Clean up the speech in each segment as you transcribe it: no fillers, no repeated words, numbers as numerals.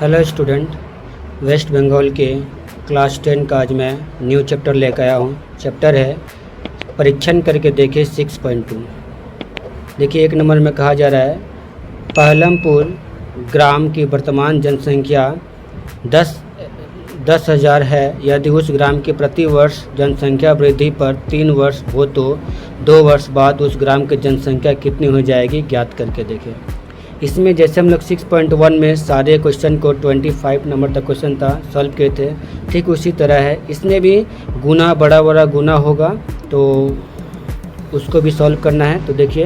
Hello student, waste Bengal के class 10 का आज मैं न्यू चैप्टर लेकर आया हूँ। चैप्टर है परीक्षण करके देखे 6.2। देखिए, 1 नंबर में कहा जा रहा है पहलमपुर ग्राम की वर्तमान जनसंख्या 10,000 है। यदि उस ग्राम की प्रति वर्ष जनसंख्या वृद्धि पर 3 वर्ष हो तो 2 वर्ष बाद उस ग्राम की जनसंख्या कितनी हो जाएगी, ज्ञात करके देखें। इसमें जैसे हम लोग 6.1 में सारे क्वेश्चन को 25 नंबर तक क्वेश्चन था सॉल्व किए थे, ठीक उसी तरह है इसमें भी गुना बड़ा गुना होगा तो उसको भी सॉल्व करना है। तो देखिए,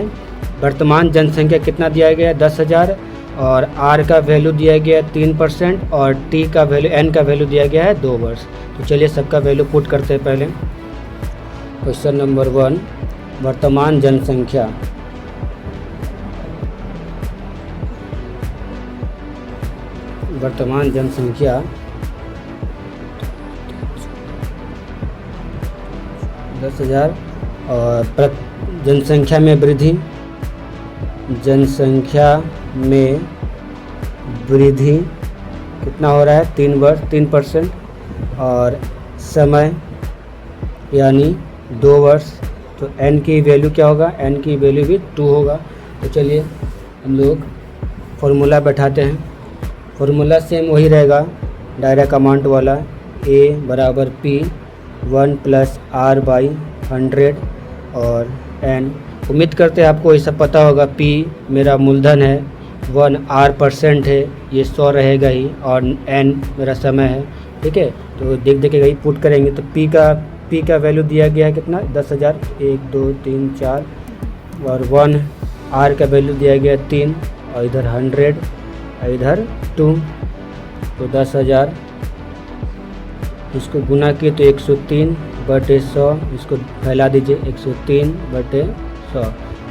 वर्तमान जनसंख्या कितना दिया गया है 10,000 और आर का वैल्यू दिया गया है 3% और टी का वैल्यू एन का वैल्यू दिया गया है 2 वर्ष। तो चलिए सबका वैल्यू पुट करते हैं। पहले क्वेश्चन नंबर 1, वर्तमान जनसंख्या वर्तमान जनसंख्या 10,000 और जनसंख्या में वृद्धि कितना हो रहा है 3 वर्ष 3% और समय यानी 2 वर्ष। तो n की वैल्यू क्या होगा, n की वैल्यू भी 2 होगा। तो चलिए हम लोग फॉर्मूला बैठाते हैं। फॉर्मूला सेम वही रहेगा, डायरेक्ट अमाउंट वाला, a बराबर p 1 + r/100 और n। उम्मीद करते हैं आपको ये सब पता होगा। p मेरा मूलधन है, 1 r% है, ये 100 रहेगा ही, और n मेरा समय है। ठीक है, तो देख के यही पुट करेंगे। तो p का वैल्यू दिया गया है कितना 10,000, 1 2 3 4 और 1 r का वैल्यू दिया गया है 3 और इधर 100 इधर 2। तो 10,000 इसको गुना किए तो 103/100, इसको फैला दीजिए 103/100,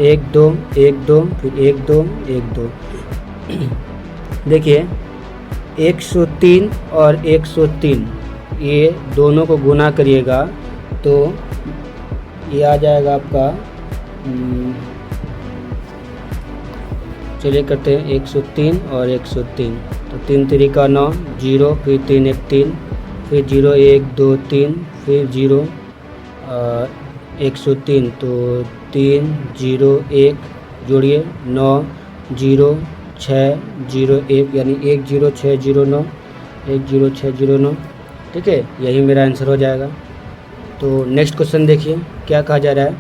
1 2 1 2 फिर 1 2 1 2। देखिए 103 और 103 ये दोनों को गुना करिएगा तो ये आ जाएगा आपका, चलिए करते हैं 103 और 103। तो 3 3 का 9, 0 फिर 3 1 3 फिर 0 1 2 3 फिर 0 103। तो 3 0 1 जोड़िए 9 0 6 0 1 यानी 10609 10609। ठीक है, यही मेरा आंसर हो जाएगा। तो नेक्स्ट क्वेश्चन देखिए क्या कहा जा रहा है।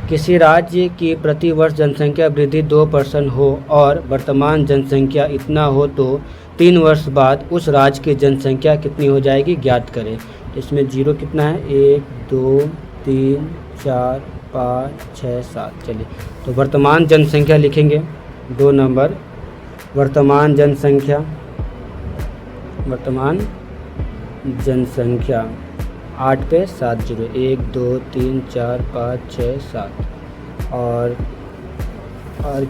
किसी राज्य की प्रति वर्ष जनसंख्या वृद्धि 2% हो और वर्तमान जनसंख्या इतना हो तो 3 वर्ष बाद उस राज्य की जनसंख्या कितनी हो जाएगी, ज्ञात करें। तो इसमें 0 कितना है 1 2 3 4 5 6 7। चलिए तो वर्तमान जनसंख्या लिखेंगे 2 नंबर, वर्तमान जनसंख्या 8 पे 7 0 1 2 3 4 5 6 7 और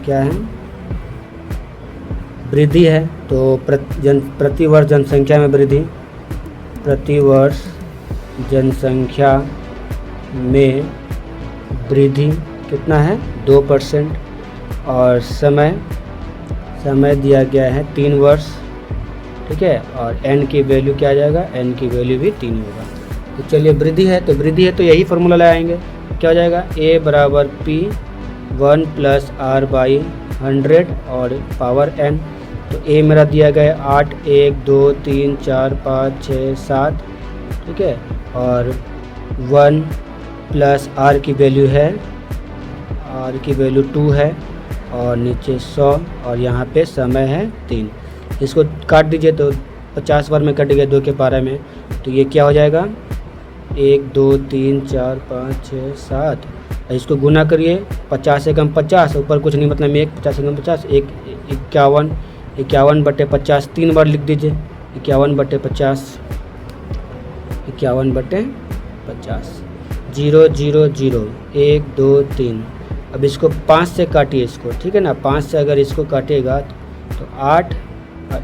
क्या है, वृद्धि है। तो प्रति वर्ष जनसंख्या में वृद्धि, प्रति वर्ष जनसंख्या में वृद्धि कितना है 2% और समय दिया गया है 3 वर्ष। ठीक है, और n की वैल्यू क्या आ जाएगा, n की वैल्यू भी 3 होगा। तो चलिए वृद्धि है तो यही फार्मूला लगाएंगे। क्या हो जाएगा, a बराबर p 1 + r/100 और पावर n। तो a मेरा दिया गया 8 1 2 3 4 5 6 7। ठीक है, और 1 + r की वैल्यू है, r की वैल्यू 2 है और नीचे 100 और यहाँ पे समय है 3। इसको काट दीजिए तो 50 बार में कट गया 2 के पारा में। तो ये क्या हो जाएगा 1 2 3 4 5 6 7। इसको गुना करिए 50 से कम 50, ऊपर कुछ नहीं मतलब 1 50 से कम 50 1 51 51/50 3 बार लिख दीजिए 51/50 51/50 0 0 0 1 2 3। अब इसको 5 से काटिए इसको, ठीक है ना। 5 से अगर इसको काटिएगा तो 8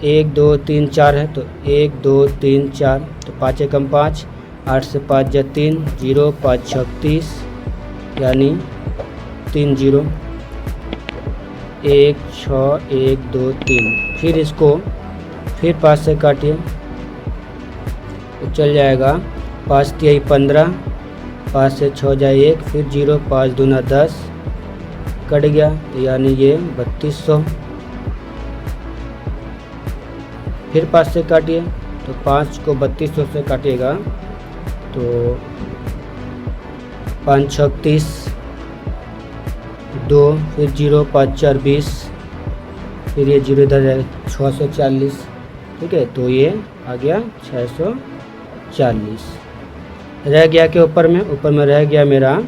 1 2 3 4 है, तो 1 2 3 4, तो 5 से कम 5, 8 से 5 जा 3 0 5 36 यानी 3 0 1 6 1 2 3। फिर इसको फिर 5 से काटिए तो चल जाएगा 5 तिहाई 15, 5 से 6 जाए 1, फिर 0, 5 दूना 10 कट गया, यानी ये 3200। फिर 5 से काटिए तो 5 को 3200 से काटिएगा तो 5 छक 30, 2, फिर 0, 5 4 20, फिर ये 0 इधर है 640। ठीक है, तो ये आ गया 640। रह गया के ऊपर में रह गया मेरा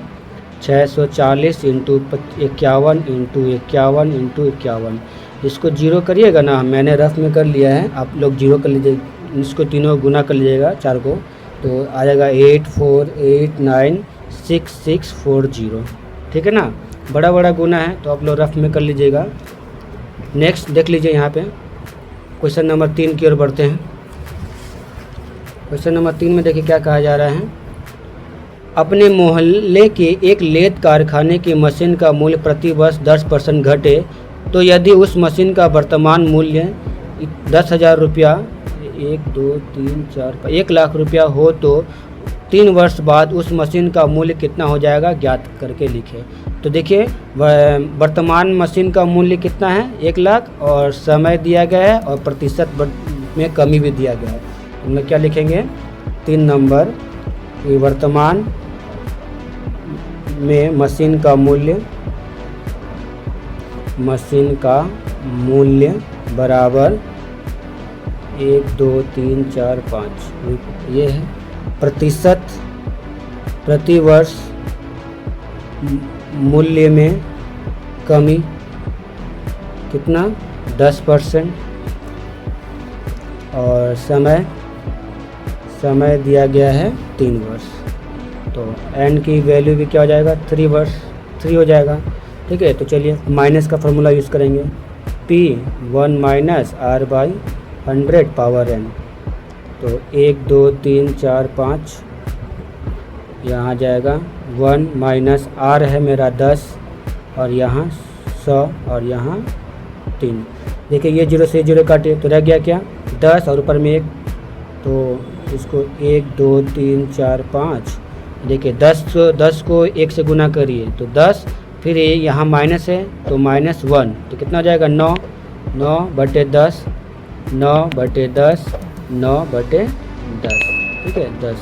640 इंटू 51 इंटू 51 इंटू 51। इसको जीरो करिएगा ना, मैंने रफ में कर लिया है, आप लोग जीरो कर लीजिए, इसको तीनों गुना कर लीजिएगा 4 को, तो आ जाएगा 84896640। ठीक है ना, बड़ा बड़ा गुना है तो आप लोग रफ में कर लीजिएगा। नेक्स्ट देख लीजिए, यहाँ पे क्वेश्चन नंबर 3 की ओर बढ़ते हैं। क्वेश्चन नंबर 3 में देखिए क्या कहा जा रहा है। अपने मोहल्ले के एक लेथ कारखाने की मशीन का मूल्य प्रति वर्ष 10% घटे तो यदि उस मशीन का वर्तमान मूल्य 10,000 रुपया 1 लाख रुपया हो तो 3 वर्ष बाद उस मशीन का मूल्य कितना हो जाएगा, ज्ञात करके लिखे। तो देखिए वर्तमान मशीन का मूल्य कितना है 1 लाख, और समय दिया गया है और प्रतिशत में कमी भी दिया गया है। हम लोग क्या लिखेंगे 3 नंबर, वर्तमान में मशीन का मूल्य बराबर 1 2 3 4 5 ये है। प्रतिशत प्रति वर्ष मूल्य में कमी कितना 10%, और समय दिया गया है 3 वर्ष, तो एन की वैल्यू भी क्या हो जाएगा 3 वर्ष 3 हो जाएगा। ठीक है, तो चलिए माइनस का फॉर्मूला यूज़ करेंगे, P1 minus R/100 power n। तो 1 2 3 4 5 यहाँ जाएगा 1 माइनस R है मेरा 10, और यहाँ 100 और यहाँ 3। देखिए ये 0 से 0 काटे तो रह गया क्या 10 और ऊपर में 1, तो इसको 1 2 3 4 5। देखिए 10 को 1 से गुना करिए तो 10, फिर ये यहाँ माइनस है तो -1, तो कितना हो जाएगा 9 9/10 9/10 9/10। ठीक है 10,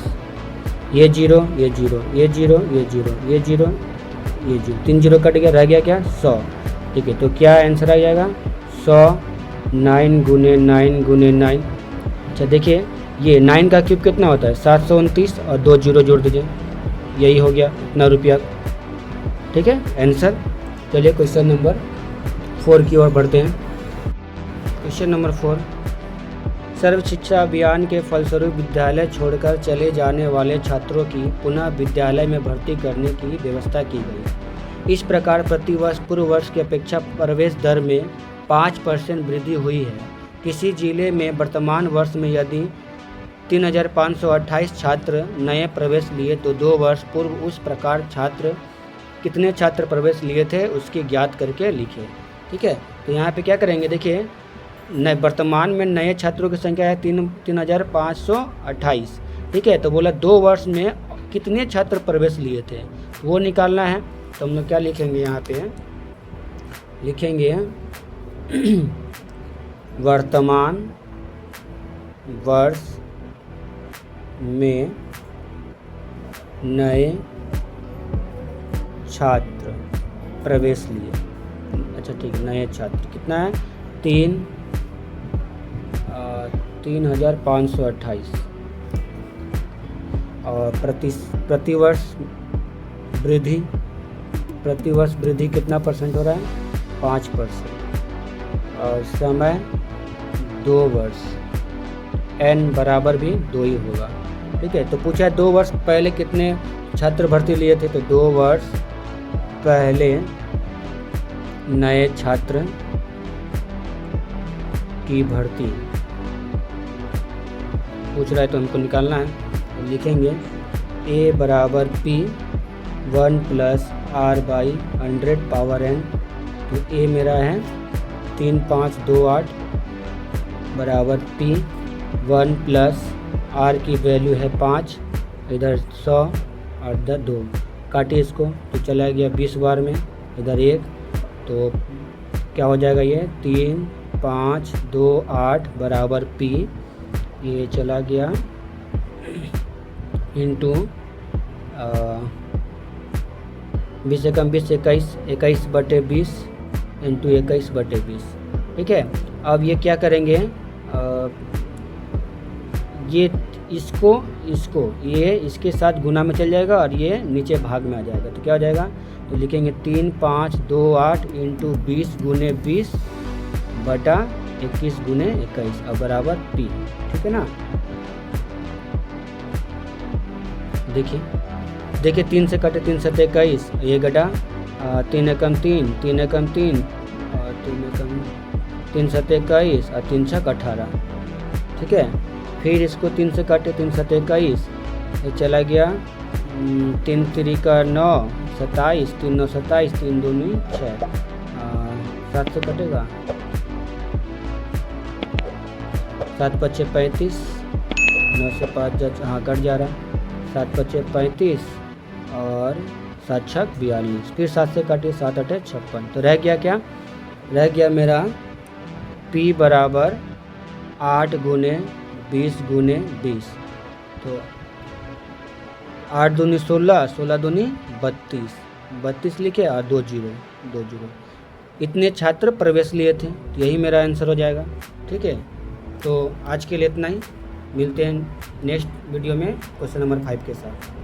ये 0 ये 0 ये 0 ये 0 ये 0 ये 0, 3 0 कट गया, रह गया क्या 100। ठीक है, तो क्या आंसर आ जाएगा 100 9 गुने 9 गुने 9। अच्छा देखिए ये 9 का क्यूब कितना होता है 729, और 2 0 जोड़ दीजिए, यही हो गया इतना रुपया। ठीक है आंसर। चलिए क्वेश्चन नंबर 4 की ओर बढ़ते हैं। क्वेश्चन नंबर 4, सर्व शिक्षा अभियान के फलस्वरूप विद्यालय छोड़कर चले जाने वाले छात्रों की पुनः विद्यालय में भर्ती करने की व्यवस्था की गई। इस प्रकार प्रतिवर्ष पूर्व वर्ष की अपेक्षा प्रवेश दर में 5% वृद्धि हुई है। किसी जिले में वर्तमान वर्ष में यदि 3,528 छात्र नए प्रवेश लिए तो 2 वर्ष पूर्व उस प्रकार कितने छात्र प्रवेश लिए थे उसकी ज्ञात करके लिखे। ठीक है, तो यहाँ पे क्या करेंगे, देखिए वर्तमान में नए छात्रों की संख्या है 3,528। ठीक है, तो बोला 2 वर्ष में कितने छात्र प्रवेश लिए थे वो निकालना है। तो हम लोग क्या लिखेंगे, यहाँ पे लिखेंगे वर्तमान वर्ष में नए छात्र प्रवेश लिए। अच्छा ठीक है, नए छात्र कितना है 3,528, और प्रतिवर्ष वृद्धि कितना परसेंट हो रहा है 5%, और समय 2 वर्ष, n बराबर भी 2 ही होगा। ठीक है, तो पूछा 2 वर्ष पहले कितने छात्र भर्ती लिए थे, तो 2 वर्ष पहले नए छात्र की भर्ती पूछ रहा है तो हमको निकालना है। तो लिखेंगे A बराबर P1 + R/100 पावर n। तो A मेरा है 3528 बराबर P 1 प्लस R की वैल्यू है 5, इधर 100 और इधर 2, काटिए इसको तो चला गया 20 बार में, इधर 1, तो क्या हो जाएगा ये 3 5 2 8 बराबर P, ये चला गया इंटू 20 एकम 20 21, 21/20 इंटू 21/20। ठीक है, अब ये क्या करेंगे, ये इसको ये इसके साथ गुना में चल जाएगा और ये नीचे भाग में आ जाएगा, तो क्या हो जाएगा, तो लिखेंगे 3 5 2 8 इंटू 20 गुने 20 बटा 21 गुने 21 और बराबर P। ठीक है ना, देखिए 3 से कटे 3 7 21, ये घटा 3 एकम 3 3 एकम 3 और 3 एकम 3 7 21 और 3 6 18। ठीक है, फिर इसको 3 से काटे 3 7 21, ये चला गया 3 3 का 9 27, 3 9 27, 3 2 6, 7 से कटेगा 7 5 35, 9 से 5 हाँ कट जा रहा, 7 5 35 और 7 6 42, फिर 7 से काटे 7 8 56, तो रह गया क्या, रह गया मेरा P बराबर 8 गुने 20 गुने 20, तो 8 दूनी 16, 16 दूनी 32, 32 लिखे और 2 0। इतने छात्र प्रवेश लिए थे, तो यही मेरा आंसर हो जाएगा। ठीक है, तो आज के लिए इतना ही, मिलते हैं नेक्स्ट वीडियो में क्वेश्चन नंबर 5 के साथ।